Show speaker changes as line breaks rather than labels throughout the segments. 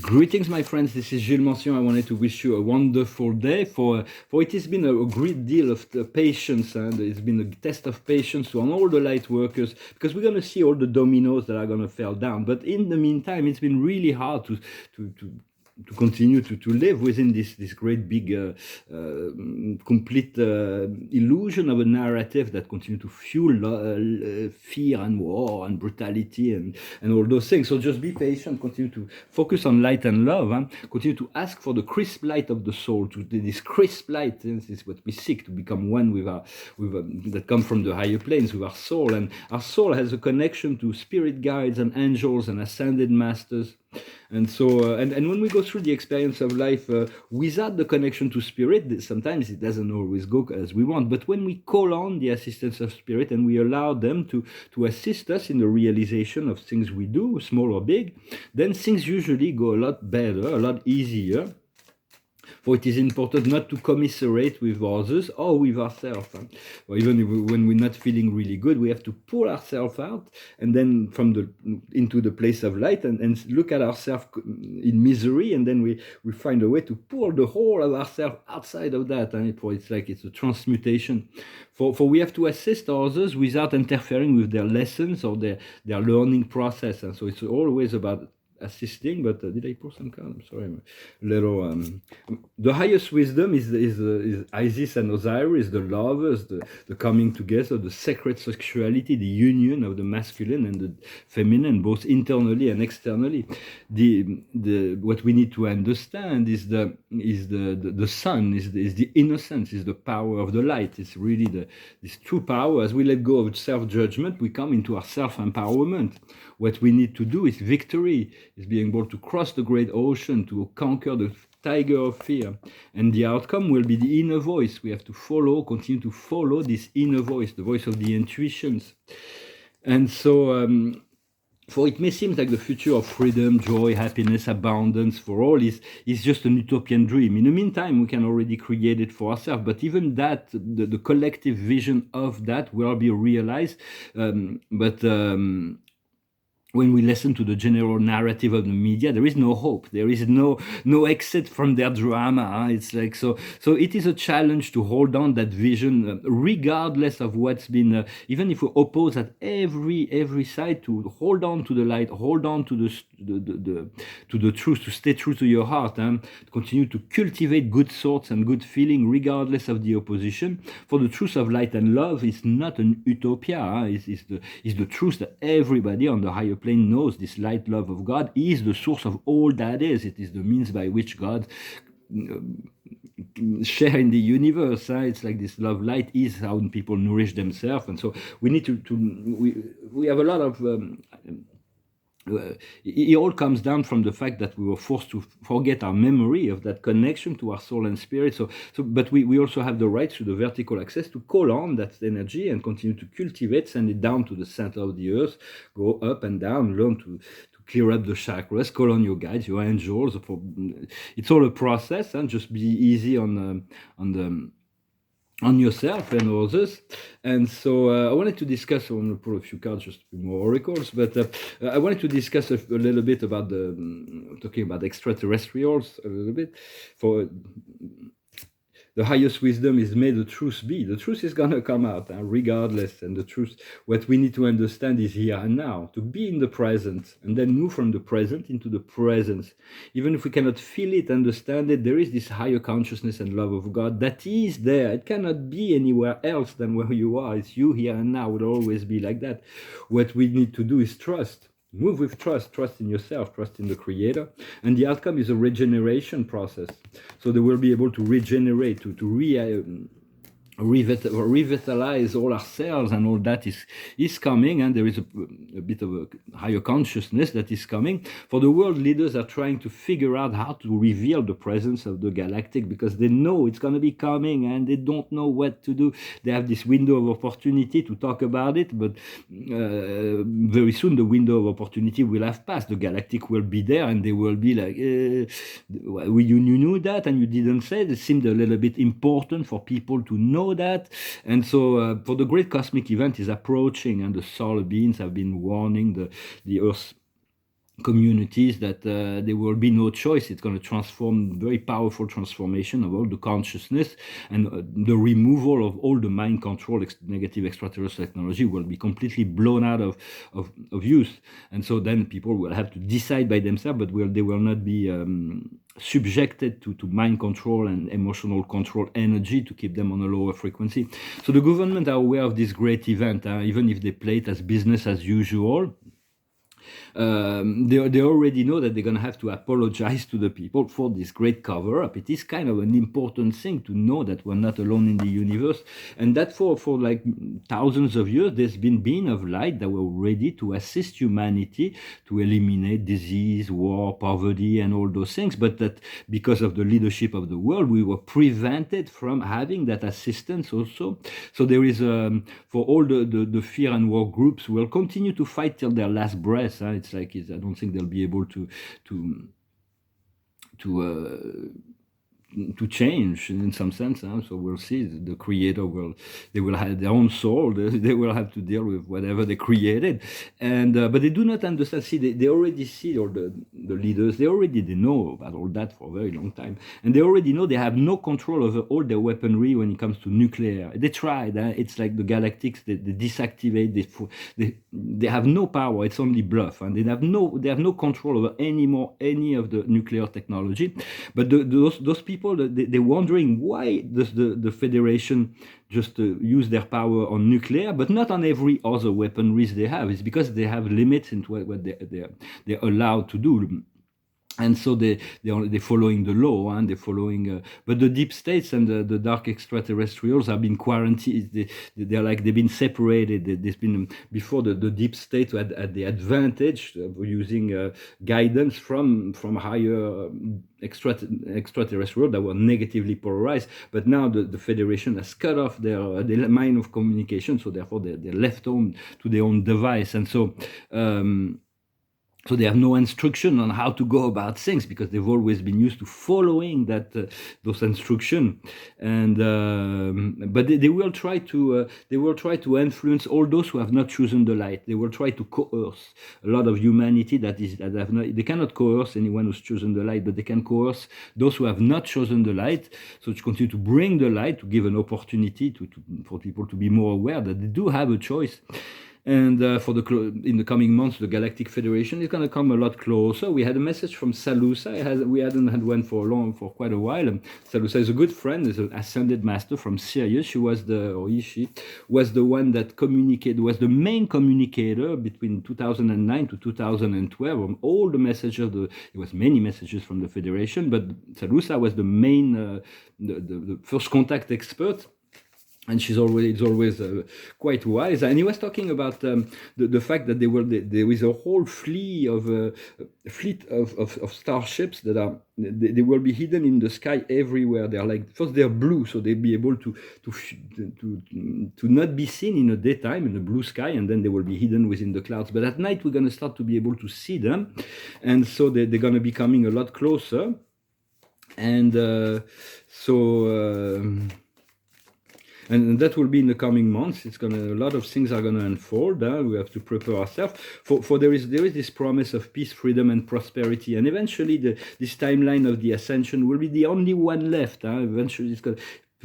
Greetings, my friends. This is Gilles Mention. I wanted to wish you a wonderful day. For it has been a great deal of patience, and it's been a test of patience on all the light workers, because we're going to see all the dominoes that are going to fall down. But in the meantime, it's been really hard to continue to live within this great big complete illusion of a narrative that continue to fuel fear and war and brutality and all those things. So just be patient, continue to focus on light and love, continue to ask for the crisp light of the soul, to this crisp light. This is what we seek, to become one with that come from the higher planes, with our soul. And our soul has a connection to spirit guides and angels and ascended masters. And so, and when we go through the experience of life without the connection to spirit, sometimes it doesn't always go as we want. But when we call on the assistance of spirit and we allow them to assist us in the realization of things we do, small or big, then things usually go a lot better, a lot easier. For it is important not to commiserate with others or with ourselves. Or even when we're not feeling really good, we have to pull ourselves out and then into the place of light and look at ourselves in misery, and then we find a way to pull the whole of ourselves outside of that. And it's like it's a transmutation. For we have to assist others without interfering with their lessons or their learning process. And so it's always about assisting. But did I pour some card? I'm sorry, I'm a little. The highest wisdom is Isis and Osiris, the lovers, the coming together, the sacred sexuality, the union of the masculine and the feminine, both internally and externally. What we need to understand is the sun, is the innocence, is the power of the light. It's really this true power. As we let go of self-judgment, we come into our self-empowerment. What we need to do is victory, is being able to cross the great ocean, to conquer the tiger of fear. And the outcome will be the inner voice. We have to continue to follow this inner voice, the voice of the intuitions. And so, for it may seem like the future of freedom, joy, happiness, abundance for all is just an utopian dream. In the meantime, we can already create it for ourselves. But even that, the collective vision of that will be realized. When we listen to the general narrative of the media, there is no hope. There is no exit from their drama. It's like so it is a challenge to hold on that vision, regardless of what's been. Even if we oppose at every side, to hold on to the light, hold on to the truth, to stay true to your heart, to continue to cultivate good thoughts and good feeling, regardless of the opposition. For the truth of light and love is not an utopia. It's the truth that everybody on the higher plane knows. This light love of God is the source of all that is. It is the means by which God share in the universe. It's like this love light is how people nourish themselves. And so we need we have a lot of it all comes down from the fact that we were forced to forget our memory of that connection to our soul and spirit. But we also have the right through the vertical access to call on that energy and continue to cultivate, send it down to the center of the earth, go up and down, learn to clear up the chakras, call on your guides, your angels. It's all a process, and just be easy on yourself and others. And so I wanted to discuss, I want to pull a few cards, just more oracles, but I wanted to discuss a little bit about talking about extraterrestrials a little bit. For the highest wisdom is, may the truth be. The truth is going to come out, regardless. And the truth, what we need to understand is here and now, to be in the present, and then move from the present into the presence. Even if we cannot feel it, understand it, there is this higher consciousness and love of God that is there. It cannot be anywhere else than where you are. It's you here and now. It will always be like that. What we need to do is trust. Move with trust in yourself, trust in the Creator, and the outcome is a regeneration process. So they will be able to regenerate, to revitalize all our cells, and all that is coming, and there is a bit of a higher consciousness that is coming. For the world leaders are trying to figure out how to reveal the presence of the galactic, because they know it's going to be coming and they don't know what to do. They have this window of opportunity to talk about it, but very soon the window of opportunity will have passed. The galactic will be there and they will be like, you knew that and you didn't say it. It seemed a little bit important for people to know that. And so for the great cosmic event is approaching, and the solar beings have been warning the earth communities that there will be no choice. It's going to transform, very powerful transformation of all the consciousness, and the removal of all the mind control, negative extraterrestrial technology will be completely blown out of use. And so then people will have to decide by themselves, but they will not be subjected to mind control and emotional control energy to keep them on a lower frequency. So the government are aware of this great event, even if they play it as business as usual. They already know that they're going to have to apologize to the people for this great cover-up. It is kind of an important thing to know that we're not alone in the universe, and that for like thousands of years, there's been beings of light that were ready to assist humanity to eliminate disease, war, poverty, and all those things, but that because of the leadership of the world, we were prevented from having that assistance also. So there is, for all the fear and war groups, will continue to fight till their last breath. It's like, I don't think they'll be able to change in some sense. So we'll see. The creator they will have their own soul. They will have to deal with whatever they created. And but they do not understand. See, they already see, or the leaders, they know about all that for a very long time. And they already know they have no control over all their weaponry when it comes to nuclear. They tried. It's like the galactics, they deactivate, they have no power. It's only bluff. And they have no control over any of the nuclear technology. But those people, they're wondering why does the Federation just use their power on nuclear, but not on every other weaponry they have. It's because they have limits into what they're allowed to do. And so they're following the law, and they're following. But the deep states and the dark extraterrestrials have been quarantined. They've been separated. There's been, before, the deep state had the advantage of using guidance from higher extraterrestrial that were negatively polarized. But now the Federation has cut off their line of communication, so therefore they're left home to their own device. And so so they have no instruction on how to go about things, because they've always been used to following those instructions. And but they will try to influence all those who have not chosen the light. They will try to coerce a lot of humanity that have not. They cannot coerce anyone who's chosen the light, but they can coerce those who have not chosen the light. So to continue to bring the light, to give an opportunity for people to be more aware that they do have a choice. And in the coming months, the Galactic Federation is going to come a lot closer. We had a message from Salusa. We hadn't had one for quite a while. Salusa is a good friend, is an ascended master from Sirius. She was the one that communicated, was the main communicator between 2009 to 2012. All the messages, there was many messages from the Federation, but Salusa was the main, the first contact expert. And it's always quite wise. And he was talking about the fact that there is a whole fleet of starships that they will be hidden in the sky everywhere. They're blue, so they'll be able to not be seen in the daytime in the blue sky, and then they will be hidden within the clouds. But at night we're going to start to be able to see them, and so they're going to be coming a lot closer. And and that will be in the coming months. A lot of things are gonna unfold. We have to prepare ourselves. For there is this promise of peace, freedom, and prosperity, and eventually this timeline of the ascension will be the only one left. Eventually, it's gonna,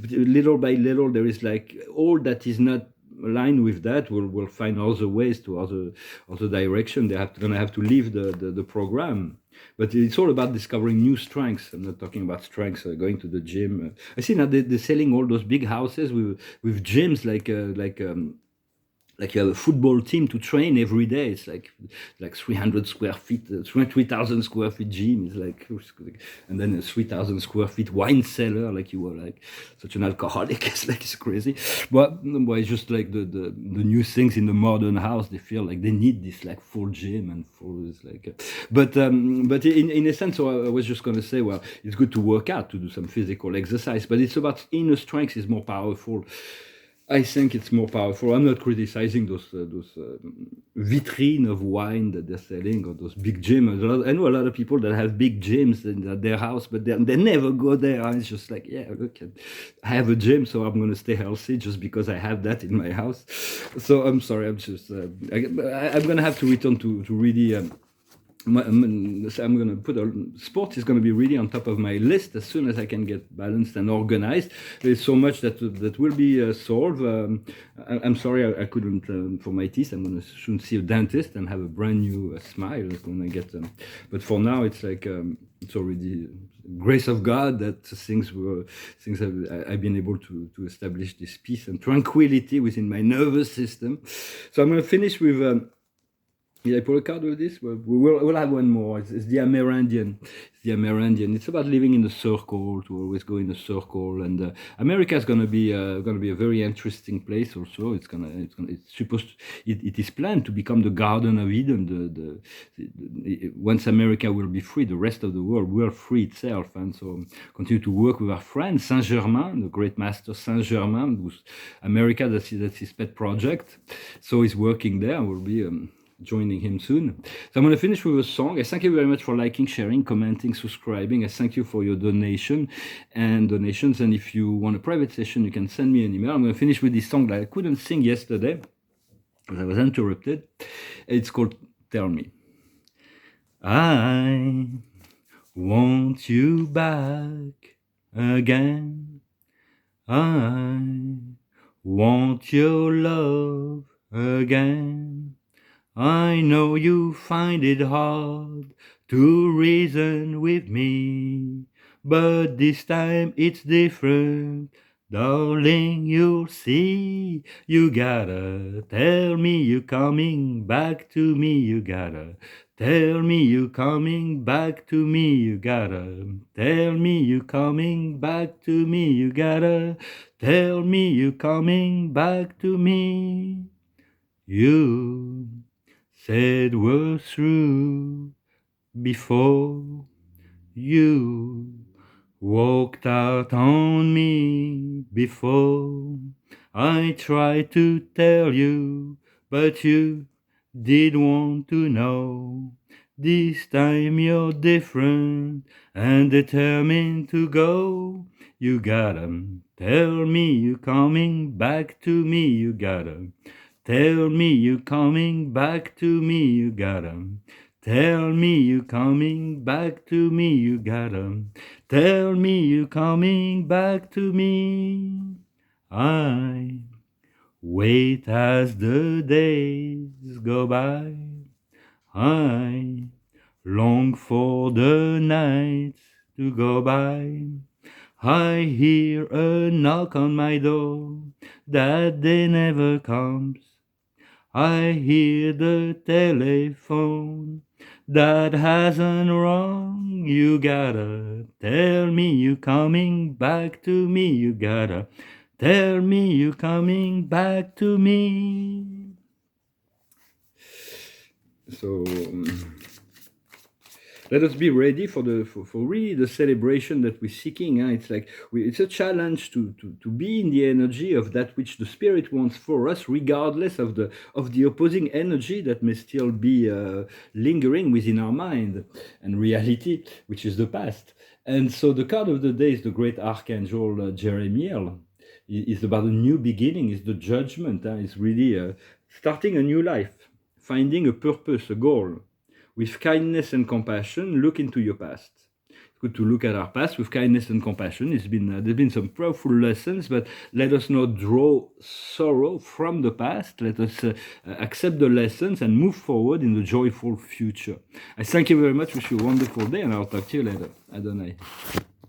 little by little, there is like all that is not aligned with that will find other ways to other direction. They're gonna have to leave the program. But it's all about discovering new strengths. I'm not talking about strengths, going to the gym. I see now they're selling all those big houses with gyms, like you have a football team to train every day. It's like 300 square feet, 3,000 square feet gym. It's like, and then a 3,000 square feet wine cellar, like you were like such an alcoholic. It's crazy. But it's just like the new things in the modern house. They feel like they need this like full gym and full. It's like, but in a sense, so I was just gonna say, well, it's good to work out, to do some physical exercise, but it's about inner strength is more powerful. I think it's more powerful. I'm not criticizing those vitrine of wine that they're selling, or those big gyms. I know a lot of people that have big gyms in their house, but they never go there. It's just like, yeah, look, I have a gym, so I'm going to stay healthy just because I have that in my house. So I'm sorry, I'm just I'm going to have to return to really So I'm going to put sport is going to be really on top of my list as soon as I can get balanced and organized. There's so much that will be solved. I'm sorry I couldn't for my teeth. I'm going to soon see a dentist and have a brand new smile when I get them. But for now, it's like it's already grace of God that I've been able to establish this peace and tranquility within my nervous system. So I'm going to finish with. Did I pull a card with this? We'll have one more. It's the Amérindian. It's the Amérindian. It's about living in a circle, to always go in a circle. And America is going to be a very interesting place. Also, it is planned to become the Garden of Eden. Once America will be free, the rest of the world will free itself. And so continue to work with our friend Saint Germain, the great master Saint Germain, who's America. That's his pet project. So he's working there. We'll be. Joining him soon. So I'm going to finish with a song. I thank you very much for liking, sharing, commenting, subscribing. I thank you for your donations. And if you want a private session, you can send me an email. I'm going to finish with this song that I couldn't sing yesterday because I was interrupted. It's called Tell Me. I want you back again. I want your love again. I know you find it hard to reason with me, but this time it's different. Darling, you'll see. You gotta tell me you're coming back to me. You gotta tell me you're coming back to me. You gotta tell me you're coming back to me. You gotta tell me you're coming back to me. You said we're through before you walked out on me before. I tried to tell you, but you did want to know. This time you're different and determined to go. You gotta tell me you're coming back to me. You gotta tell me you're coming back to me. You gotta tell me you're coming back to me. You gotta tell me you're coming back to me. I wait as the days go by. I long for the nights to go by. I hear a knock on my door that day never comes. I hear the telephone that hasn't rung. You gotta tell me you're coming back to me. You gotta tell me you're coming back to me. So let us be ready for really the celebration that we're seeking. It's like it's a challenge to be in the energy of that which the Spirit wants for us, regardless of the opposing energy that may still be lingering within our mind and reality, which is the past. And so the card of the day is the great Archangel Jeremiel. It's about a new beginning. It's the judgment. It's really starting a new life, finding a purpose, a goal. With kindness and compassion, look into your past. It's good to look at our past with kindness and compassion. There's been some powerful lessons, but let us not draw sorrow from the past. Let us accept the lessons and move forward in the joyful future. I thank you very much. Wish you a wonderful day, and I'll talk to you later. Adonai.